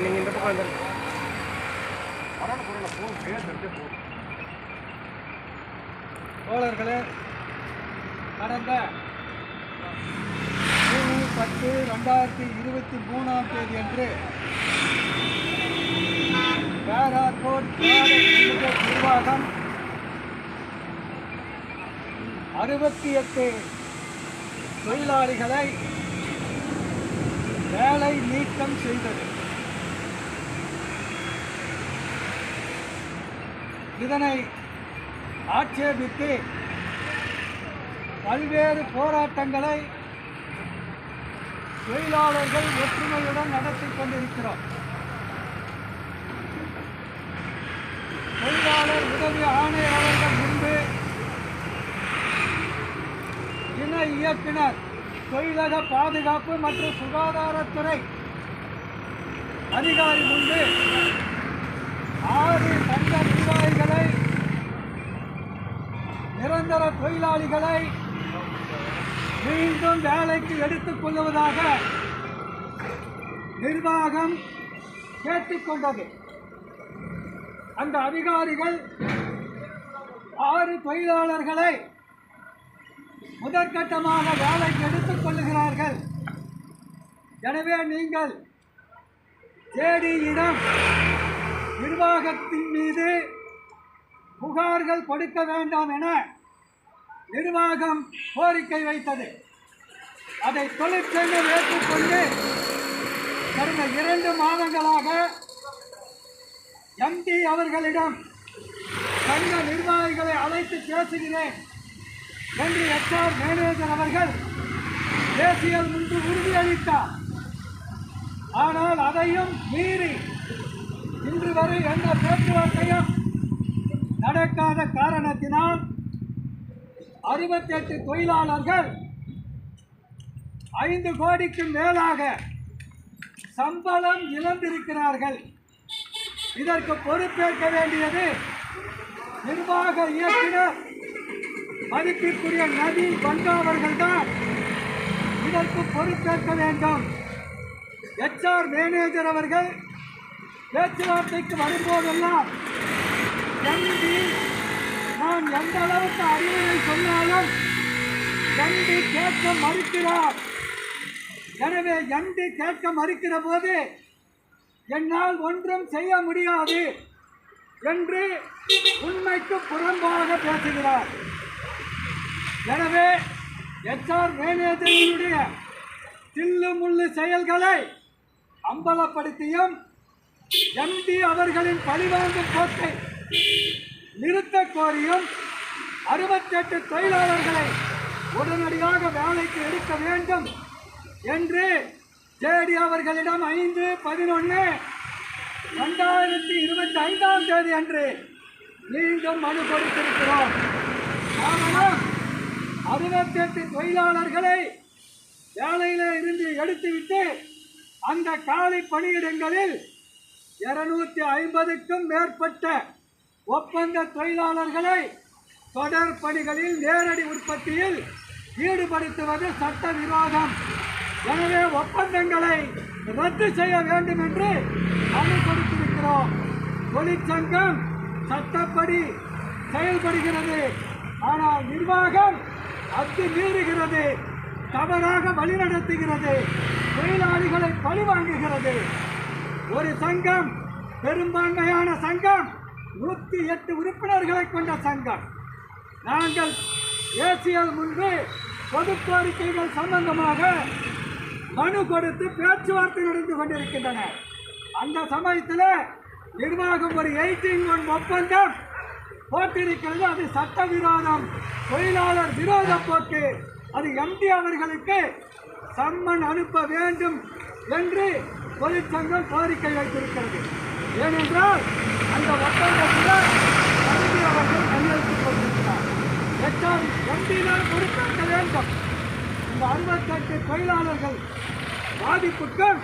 நீங்கள் இந்த பக்கம் வந்து தோழர்களே, கடந்த 3/10/2023 அன்று பேரார்கோட் நிர்வாகம் 68 தொழிலாளிகளை வேலை நீக்கம் செய்தது. இதனை ஆட்சேபித்து பல்வேறு போராட்டங்களை தொழிலாளர்கள் ஒற்றுமையுடன் நடத்தி கொண்டிருக்கிறோம். தொழிலாளர் உதவி ஆணையாளர்கள் முன்பு இணை இயக்குனர், தொழிலக பாதுகாப்பு மற்றும் சுகாதாரத்துறை அதிகாரி முன்பு 6 சங்க நிர்வாகிகளை, நிரந்தர தொழிலாளிகளை மீண்டும் வேலைக்கு எடுத்துக் கொள்வதாக நிர்வாகம் கேட்டுக்கொண்டது. அந்த அதிகாரிகள் 6 தொழிலாளர்களை முதற்கட்டமாக வேலைக்கு எடுத்துக் கொள்ளுகிறார்கள். எனவே நீங்கள் ஜேடியிடம் நிர்வாகத்தின் மீது புகார்கள் கொடுக்க வேண்டாம் என நிர்வாகம் கோரிக்கை வைத்தது. அதை தொழிற்சங்கம் ஏற்றுக்கொண்டு கடந்த 2 மாதங்களாக எம்டி அவர்களிடம் சங்க நிர்வாகிகளை அழைத்து பேசுகிறேன் என்று HR மேனேஜர் அவர்கள் தேசிய முன்பு உறுதியளித்தார். ஆனால் அதையும் மீறி இன்று வரை எந்த பேச்சுவார்த்தையும் நடக்காத காரணத்தினால் 68 தொழிலாளர்கள் 5 கோடிக்கு மேலாக சம்பளம் இழந்திருக்கிறார்கள். இதற்கு பொறுப்பேற்க வேண்டியது நிர்வாக இயக்குனர் மதிப்பிற்குரிய நவீன் பங்கா அவர்கள்தான். இதற்கு பொறுப்பேற்க வேண்டும். HR மேனேஜர் அவர்கள் பேச்சுவார்த்தைக்கு வரும்போதெல்லாம் எம்டி நான் எந்த அளவுக்கு அறிவுரை சொன்னாலும் எம்டி கேட்க மறுக்கிறார். எனவே எம்டி கேட்க மறுக்கிற போது என்னால் ஒன்றும் செய்ய முடியாது என்று உண்மைக்கு புறம்பாக பேசுகிறார். எனவே HR மேனேஜருடைய தில்லு முள்ளு செயல்களை அம்பலப்படுத்தியும் எம்டி அவர்களின் பழிவாங்கும் போக்கை நிறுத்த கோரியும் 68 தொழிலாளர்களை உடனடியாக வேலைக்கு எடுக்க வேண்டும் என்று ஜேடி அவர்களிடம் 5/11/2025 அன்று மீண்டும் மனு கொடுத்திருக்கிறோம். காரணம் 68 தொழிலாளர்களை வேலையில இருந்து எடுத்துவிட்டு அந்த காலி பணியிடங்களில் 250க்கும் மேற்பட்ட ஒப்பந்த தொழிலாளர்களை தொடர் பணிகளில் நேரடி உற்பத்தியில் ஈடுபடுத்துவது சட்டவிரோதம். எனவே ஒப்பந்தங்களை ரத்து செய்ய வேண்டும் என்று மனு கொடுத்திருக்கிறோம். தொழிற்சங்கம் சட்டப்படி செயல்படுகிறது. ஆனால் நிர்வாகம் அத்துமீறுகிறது, தவறாக வழிநடத்துகிறது, தொழிலாளிகளை பழிவாங்குகிறது. ஒரு சங்கம், பெரும்பான்மையான சங்கம், 108 உறுப்பினர்களை கொண்ட சங்கம். நாங்கள் ACL முன்பு பொது கோரிக்கைகள் சம்பந்தமாக மனு கொடுத்து பேச்சுவார்த்தை நடந்து கொண்டிருக்கின்றன. அந்த சமயத்தில் நிர்வாகம் ஒரு 18-1 ஒப்பந்தம் போட்டிருக்கிறது. அது சட்டவிரோதம், தொழிலாளர் விரோத போக்கு. அது எம்டி அவர்களுக்கு சம்மன் அனுப்ப வேண்டும் என்று தொழிற்சங்கம் கோரிக்கை வைத்திருக்கிறது. ஏனென்றால் அந்த ஒப்பந்தத்தில் எம்டி அவர்கள் கையெழுத்து கொண்டிருக்கிறார். எம்டி தான் பொறுப்பேற்க வேண்டும். இந்த 68 தொழிலாளர்கள் பாதிப்புக்கும்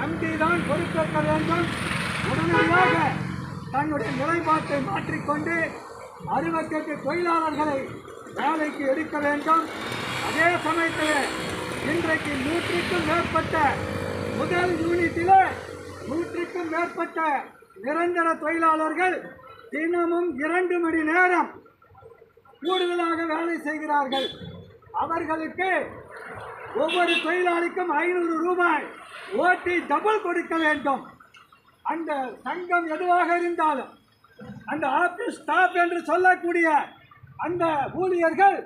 எம்டி தான் பொறுப்பேற்க வேண்டும். உடனடியாக தன்னுடைய நிலைப்பாட்டை மாற்றிக்கொண்டு 68 தொழிலாளர்களை வேலைக்கு எடுக்க வேண்டும். அதே சமயத்தில் இன்றைக்கு 100க்கும் மேற்பட்ட முதல் யூனிட்டில் 100க்கும் மேற்பட்ட நிரந்தர தொழிலாளர்கள் தினமும் 2 மணி நேரம் கூடுதலாக வேலை செய்கிறார்கள். அவர்களுக்கு ஒவ்வொரு தொழிலாளிக்கும் 500 ரூபாய் ஓட்டி டபுள் கொடுக்க வேண்டும். அந்த சங்கம் எதுவாக இருந்தாலும் அந்த ஆபீஸ் ஸ்டாஃப் என்று சொல்லக்கூடிய அந்த ஊழியர்கள்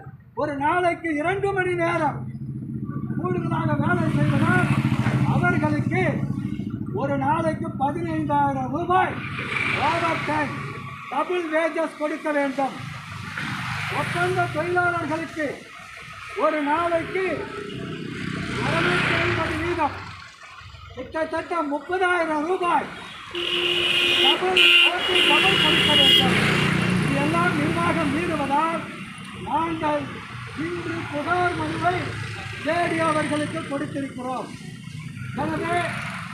ஒரு நாளைக்கு 2 மணி நேரம் கூடுதலாக வேலை செய்வதால் அவர்களுக்கு ஒரு நாளைக்கு 15,000 ரூபாய் ஓவர் டைம் டபுள் வேஜஸ் கொடுக்க வேண்டும். ஒப்பந்த தொழிலாளர்களுக்கு ஒரு நாளைக்கு 250 வீதம் கிட்டத்தட்ட 30,000 ரூபாய் டபுள் கொடுக்க வேண்டும். இதெல்லாம் நிர்வாகம் மீறுவதால் நாங்கள் இன்று புகார் மனுவை ஜேடி அவர்களுக்கு கொடுத்திருக்கிறோம். எனவே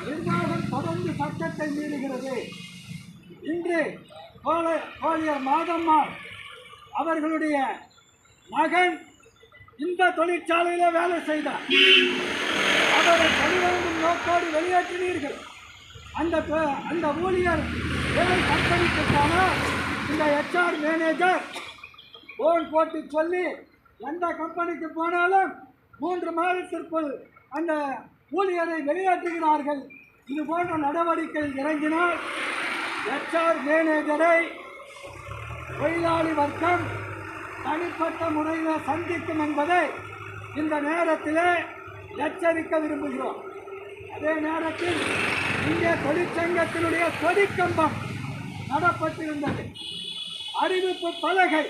நிர்வாகம் தொடர்ந்து சட்டத்தை மீறுகிறது. இன்று கோழியர் மாதம்மாள் அவர்களுடைய மகன் இந்த தொழிற்சாலையில் வேலை செய்தார். அவரை பழிவாங்கும் நோக்கோடு வெளியேற்றினீர்கள். அந்த ஊழியர் வேலை கம்பெனிக்கு போனால் இந்த HR மேனேஜர் போன் போட்டு சொல்லி எந்த கம்பெனிக்கு போனாலும் 3 மாதத்திற்குள் அந்த ஊழியரை வெளியேற்றுகிறார்கள். இது போன்ற நடவடிக்கை இறங்கினால் HR மேனேஜரை தொழிலாளி வர்க்கம் தனிப்பட்ட முறையில் சந்திக்கும் என்பதை இந்த நேரத்திலே எச்சரிக்க விரும்புகிறோம். அதே நேரத்தில் இங்கே தொழிற்சங்கத்தினுடைய கொடிக்கம்பம் நடப்பட்டிருந்தது. அறிவிப்பு பலகை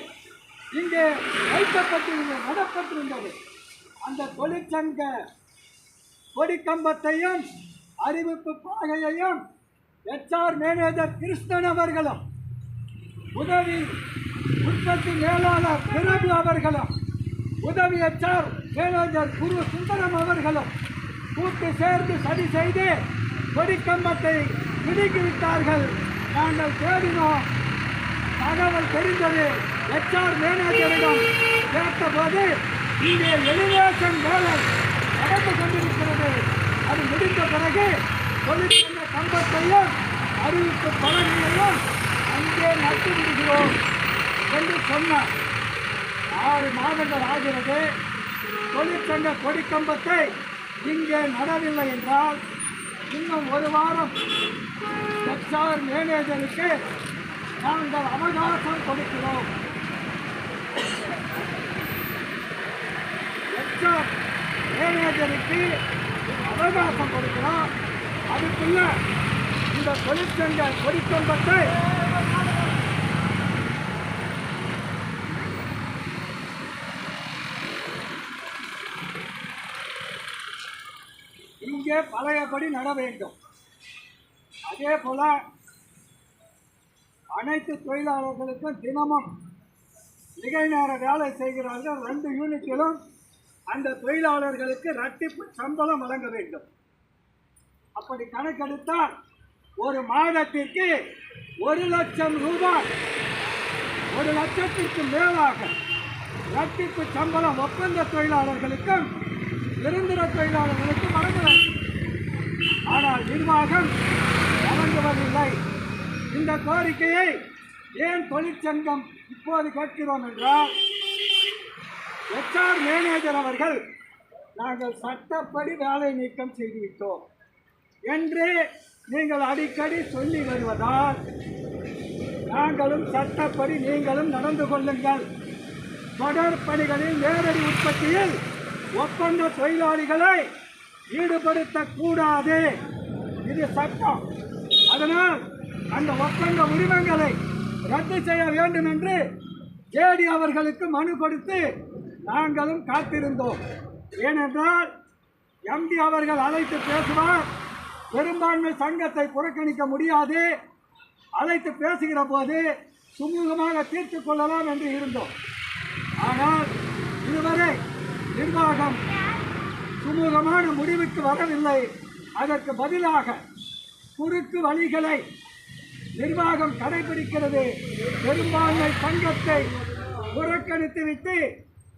இங்கே நடப்பட்டிருந்தது. அந்த தொழிற்சங்க கொடிக்கம்பத்தையும் அறிவிப்பு பலகையையும் HR மேனேஜர் கிருஷ்ணன் அவர்களும் உதவி உற்பத்தி மேலாளர் பிரபு அவர்களும் உதவி HR மேனேஜர் குரு சுந்தரம் அவர்களும் கூட்டு சேர்ந்து சதி செய்து கொடிக்கம்பத்தை பிடுங்கிவிட்டார்கள். நாங்கள் தேடினோம். தகவல் தெரிந்தது. HR மேனேஜரிடம் கேட்டபோது இங்கே எலிவேஷன் வேலை நடந்து கொண்டிருக்கிறது. அது முடிந்த பிறகு தொழிற்சங்க கம்பத்தையும் அறிவிப்பு பலகையையும் அங்கே நட்டு விடுகிறோம் என்று சொன்னார். 6 மாதங்கள் ஆகிறது. தொழிற்சங்க கொடிக்கம்பத்தை இங்கே நடவில்லை என்றால் இன்னும் 1 வாரம் HR மேனேஜருக்கு நாங்கள் அவகாசம் கொடுக்கிறோம். HR மேனேஜருக்கு அவகாசம் கொடுக்கிறோம். அதுக்குள்ள இந்த தொழிற்சங்க கொடிக்கம்பத்தை இங்கே பழையபடி நட வேண்டும். அதே போல அனைத்து தொழிலாளர்களுக்கும் தினமும் நிகழ்நேர வேலை செய்கிறார்கள். 2 யூனிட்டிலும் அந்த தொழிலாளர்களுக்கு இரட்டிப்பு சம்பளம் வழங்க வேண்டும். அப்படி கணக்கெடுத்தால் ஒரு மாதத்திற்கு 1,00,000 ரூபாய், 1 லட்சத்திற்கு மேலாக இரட்டிப்பு சம்பளம் ஒப்பந்த தொழிலாளர்களுக்கும் நிரந்தர தொழிலாளர்களுக்கும் வழங்க வேண்டும். ஆனால் நிர்வாகம் வழங்குவதில்லை. இந்த கோரிக்கையை ஏன் தொழிற்சங்கம் இப்போது கேட்கிறோம் என்றால், HR மேனேஜர் அவர்கள் நாங்கள் சட்டப்படி வேலை நீக்கம் செய்துவிட்டோம் என்று நீங்கள் அடிக்கடி சொல்லி வருவதால் நாங்களும் சட்டப்படி நீங்களும் நடந்து கொள்ளுங்கள். தொடர் பணிகளில் நேரடி உற்பத்தியில் ஒப்பந்த தொழிலாளிகளை ஈடுபடுத்தக்கூடாது. இது சட்டம். அதனால் அந்த ஒப்பந்த உரிமங்களை ரத்து செய்ய வேண்டும் என்று ஜேடி அவர்களுக்கு மனு கொடுத்து நாங்களும் காத்திருந்தோம். ஏனென்றால் MD அவர்கள் அழைத்து பேசுவார். பெரும்பான்மை சங்கத்தை புறக்கணிக்க முடியாது. அழைத்து பேசுகிற போது சுமூகமாக தீர்த்து கொள்ளலாம் என்று இருந்தோம். ஆனால் இதுவரை நிர்வாகம் சுமூகமான முடிவுக்கு வரவில்லை. அதற்கு பதிலாக குறுக்கு வழிகளை நிர்வாகம் கடைபிடிக்கிறது. பெரும்பான்மை சங்கத்தை புறக்கணித்துவிட்டு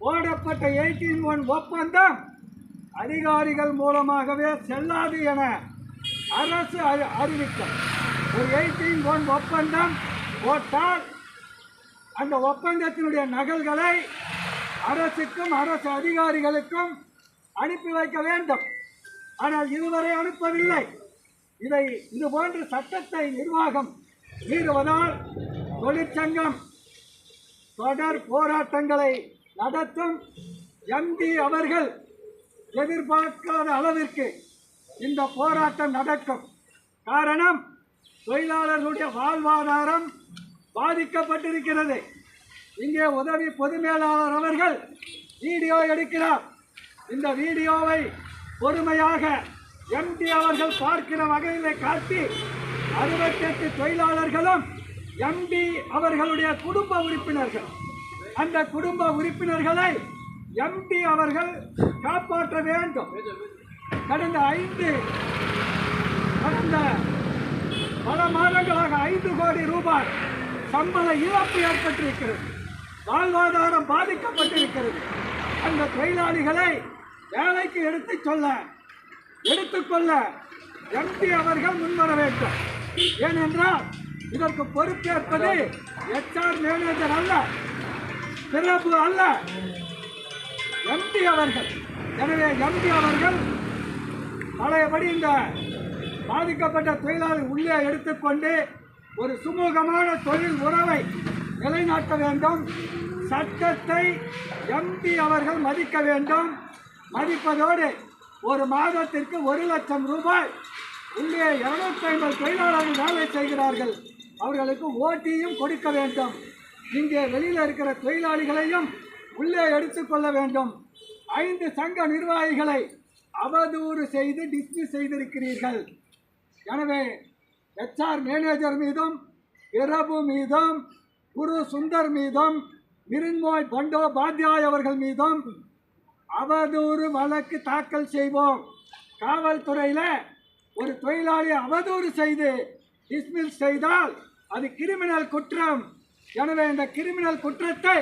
போடப்பட்ட 18(1) ஒப்பந்தம் அதிகாரிகள் மூலமாகவே செல்லாது என அரசு அறிவிக்கும். ஒரு 18(1) ஒப்பந்தம் போட்டால் அந்த ஒப்பந்தத்தினுடைய நகல்களை அரசுக்கும் அரசு அதிகாரிகளுக்கும் அனுப்பி வைக்க வேண்டும். ஆனால் இதுவரை அனுப்பவில்லை. இது போன்ற சட்டத்தை நிர்வாகம் மீறுவதால் தொழிற்சங்கம் தொடர் போராட்டங்களை நடத்தும். எம்பி அவர்கள் எதிர்பார்க்காத அளவிற்கு இந்த போராட்டம் நடக்கும். காரணம், தொழிலாளர்களுடைய வாழ்வாதாரம் பாதிக்கப்பட்டிருக்கிறது. இங்கே உதவி பொது மேலாளர் அவர்கள் வீடியோ எடுக்கிறார். இந்த வீடியோவை பொறுமையாக எம்பி அவர்கள் பார்க்கிற வகையிலே காட்டி 68 தொழிலாளர்களும் எம்பி அவர்களுடைய குடும்ப உறுப்பினர்கள், அந்த குடும்ப உறுப்பினர்களை எம்பி அவர்கள் காப்பாற்ற வேண்டும். கடந்த பல மாதங்களாக 5 கோடி ரூபாய் சம்பள இழப்பு ஏற்பட்டிருக்கிறது. வாழ்வாதாரம் பாதிக்கப்பட்டிருக்கிறது. அந்த தொழிலாளிகளை வேலைக்கு எடுத்துக்கொள்ள எம்பி அவர்கள் முன்வர வேண்டும். ஏனென்றால் இதற்கு பொறுப்பேற்பது HR மேனேஜர் அல்ல, பிரபு அல்ல, எம்பி அவர்கள். எனவே எம்பி அவர்கள் பழையபடி இந்த பாதிக்கப்பட்ட தொழிலாளி உள்ளே எடுத்துக்கொண்டு ஒரு சுமூகமான தொழில் உறவை நிலைநாட்ட வேண்டும். சட்டத்தை எம்பி அவர்கள் மதிக்க வேண்டும். மதிப்பதோடு ஒரு மாதத்திற்கு 1 லட்சம் ரூபாய் உள்ளே 250 தொழிலாளர்கள் வேலை செய்கிறார்கள், அவர்களுக்கு ஓட்டியும் கொடுக்க வேண்டும். இங்கே வெளியில் இருக்கிற தொழிலாளிகளையும் உள்ளே எடுத்துக்கொள்ள வேண்டும். 5 சங்க நிர்வாகிகளை அவதூறு செய்து டிஸ்மிஸ் செய்திருக்கிறீர்கள். எனவே HR மேனேஜர் மீதும் பிரபு மீதும் குரு சுந்தர் மீதும் மிருன்மோய் பண்டோபாத்யாய் அவர்கள் மீதும் அவதூறு வழக்கு தாக்கல் செய்வோம். காவல்துறையில் ஒரு தொழிலாளி அவதூறு செய்து டிஸ்மிஸ் செய்தால் அது கிரிமினல் குற்றம். எனவே இந்த கிரிமினல் குற்றத்தை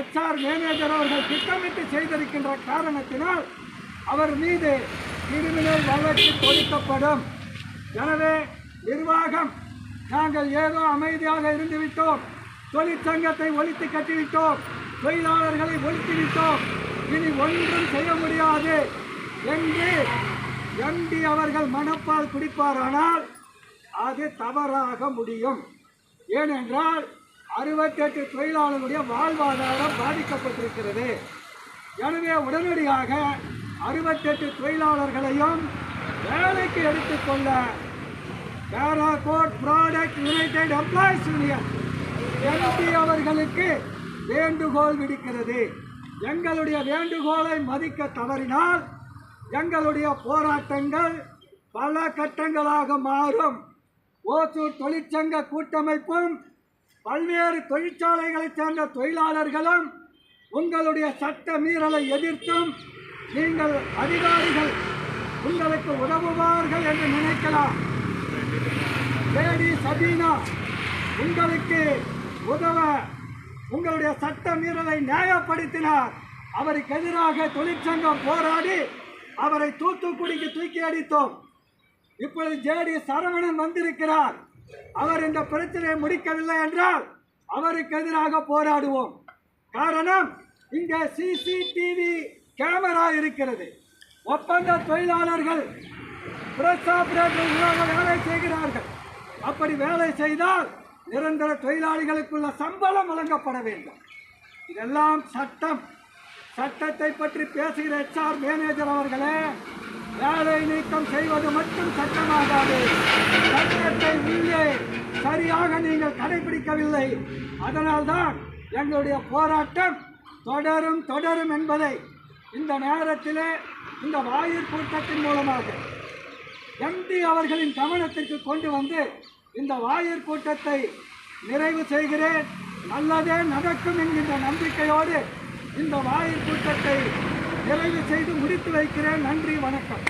HR மேனேஜர் அவர்கள் திட்டமிட்டு செய்திருக்கின்ற காரணத்தினால் அவர் மீது கிரிமினல் வழக்கு தொடுக்கப்படும். எனவே நிர்வாகம், நாங்கள் ஏதோ அமைதியாக இருந்துவிட்டோம், தொழிற்சங்கத்தை ஒழித்து கட்டிவிட்டோம், தொழிலாளர்களை ஒழித்துவிட்டோம், இனி ஒன்றும் செய்ய முடியாது என்று எம்பி அவர்கள் மனப்பால் குடிப்பாரானால் அது தவறாக முடியும். ஏனென்றால் 68 தொழிலாளர்களுடைய வாழ்வாதாரம் பாதிக்கப்பட்டிருக்கிறது. எனவே உடனடியாக 68 தொழிலாளர்களையும் வேலைக்கு எடுத்துக்கொள்ள பேராகோட் product united employees union MP அவர்களுக்கு வேண்டுகோள் விடுக்கிறது. எங்களுடைய வேண்டுகோளை மதிக்க தவறினால் எங்களுடைய போராட்டங்கள் பல கட்டங்களாக மாறும். ஓசூர் தொழிற்சங்க கூட்டமைப்பும் பல்வேறு தொழிற்சாலைகளைச் சேர்ந்த தொழிலாளர்களும் உங்களுடைய சட்ட மீறலை எதிர்த்தும் நீங்கள் அதிகாரிகள் உங்களுக்கு உதவுவார்கள் என்று நினைக்கலாம். லேடி சபீனா உங்களுக்கு உதவ உங்களுடைய சட்ட மீறலை நியாயப்படுத்தினார். அவருக்கு எதிராக தொழிற்சங்கம் போராடி அவரை தூத்துக்குடிக்கு தூக்கி அடித்தோம். இப்பொழுது JD சரவணன் வந்திருக்கிறார். அவர் இந்த பிரச்சனையை முடிக்கவில்லை என்றால் அவருக்கு எதிராக போராடுவோம். காரணம், இங்கே CCTV கேமரா இருக்கிறது. ஒப்பந்த தொழிலாளர்கள் பிரஸ் ஆபரேட்டர்களாக வேலை செய்கிறார்கள். அப்படி வேலை செய்தால் நிரந்தர தொழிலாளிகளுக்குள்ள சம்பளம் வழங்கப்பட வேண்டும். இதெல்லாம் சட்டம். சட்டத்தை பற்றி பேசுகிற HR மேனேஜர் அவர்களே, வேலை நீக்கம் செய்வது மட்டும் சட்டமாகாது. சட்டத்தை உள்ளே சரியாக நீங்கள் கடைபிடிக்கவில்லை. அதனால்தான் எங்களுடைய போராட்டம் தொடரும் என்பதை இந்த நேரத்திலே இந்த வாயிற் கூட்டத்தின் மூலமாக எம்பி அவர்களின் கவனத்திற்கு கொண்டு வந்து இந்த வாயிற் கூட்டத்தை நிறைவு செய்கிறேன். நல்லதே நடக்கும் என்கின்ற நம்பிக்கையோடு இந்த வாயிற் கூட்டத்தை நிறைவு செய்து முடித்து வைக்கிறேன். நன்றி, வணக்கம்.